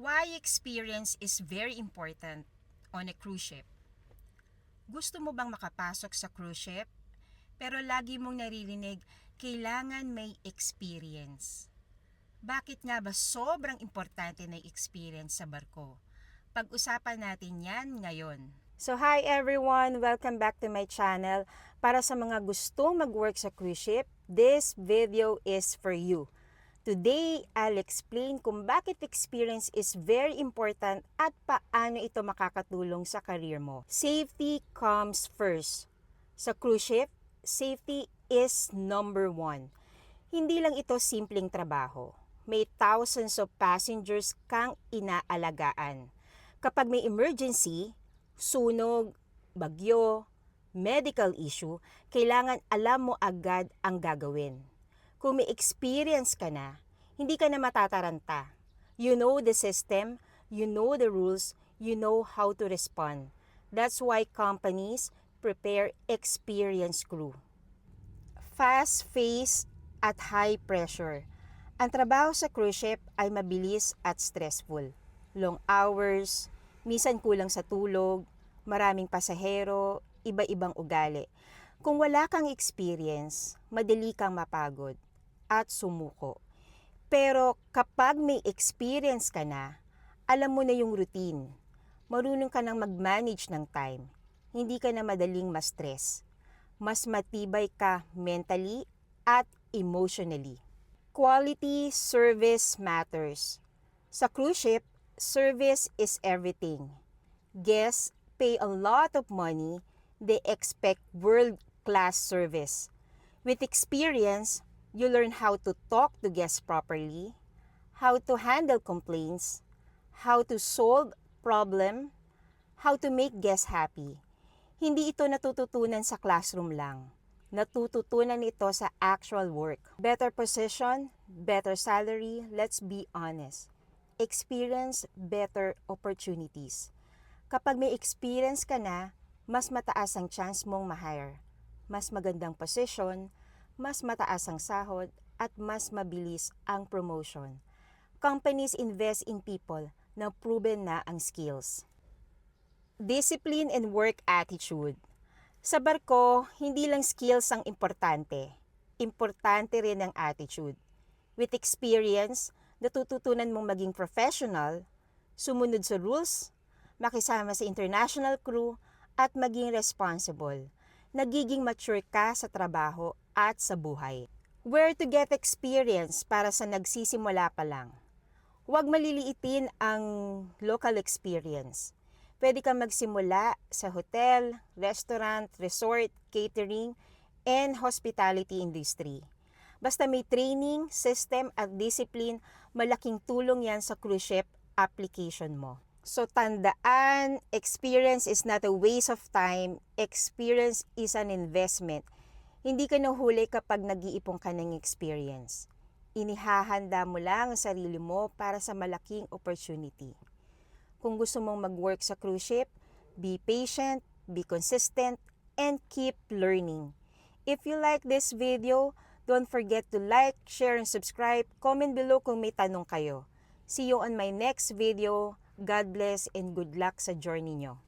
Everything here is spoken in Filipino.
Why experience is very important on a cruise ship? Gusto mo bang makapasok sa cruise ship? Pero lagi mong naririnig, kailangan may experience. Bakit nga ba sobrang importante na experience sa barko? Pag-usapan natin yan ngayon. So hi everyone! Welcome back to my channel. Para sa mga gustong mag-work sa cruise ship, this video is for you. Today, I'll explain kung bakit experience is very important at paano ito makakatulong sa career mo. Safety comes first. Sa cruise ship, safety is number one. Hindi lang ito simpleng trabaho. May thousands of passengers kang inaalagaan. Kapag may emergency, sunog, bagyo, medical issue, kailangan alam mo agad ang gagawin. Kung may experience ka na, hindi ka na matataranta. You know the system, you know the rules, you know how to respond. That's why companies prepare experienced crew. Fast-paced at high pressure. Ang trabaho sa cruise ship ay mabilis at stressful. Long hours, minsan kulang sa tulog, maraming pasahero, iba-ibang ugali. Kung wala kang experience, madali kang mapagod at sumuko. Pero kapag may experience ka na, alam mo na yung routine. Marunong ka nang mag-manage ng time. Hindi ka na madaling ma-stress. Mas matibay ka mentally at emotionally. Quality service matters. Sa cruise ship, service is everything. Guests pay a lot of money. They expect world-class service. With experience, you learn how to talk to guests properly, how to handle complaints, how to solve problem, how to make guests happy. Hindi ito natututunan sa classroom lang. Natututunan ito sa actual work. Better position, better salary, let's be honest. Experience, better opportunities. Kapag may experience ka na, mas mataas ang chance mong ma-hire. Mas magandang position, mas mataas ang sahod, at mas mabilis ang promotion. Companies invest in people na proven na ang skills. Discipline and work attitude. Sa barko, hindi lang skills ang importante. Importante rin ang attitude. With experience, natututunan mong maging professional, sumunod sa rules, makisama sa international crew, at maging responsible. Nagiging mature ka sa trabaho at sa buhay. Where to get experience para sa nagsisimula pa lang? Huwag maliliitin ang local experience. Pwede kang magsimula sa hotel, restaurant, resort, catering, and hospitality industry. Basta may training, system, at discipline, malaking tulong yan sa cruise ship application mo. So tandaan, experience is not a waste of time. Experience is an investment. Hindi ka nahuli kapag nag-iipon ka ng experience. Inihahanda mo lang ang sarili mo para sa malaking opportunity. Kung gusto mong mag-work sa cruise ship, be patient, be consistent, and keep learning. If you like this video, don't forget to like, share, and subscribe. Comment below kung may tanong kayo. See you on my next video. God bless and good luck sa journey nyo.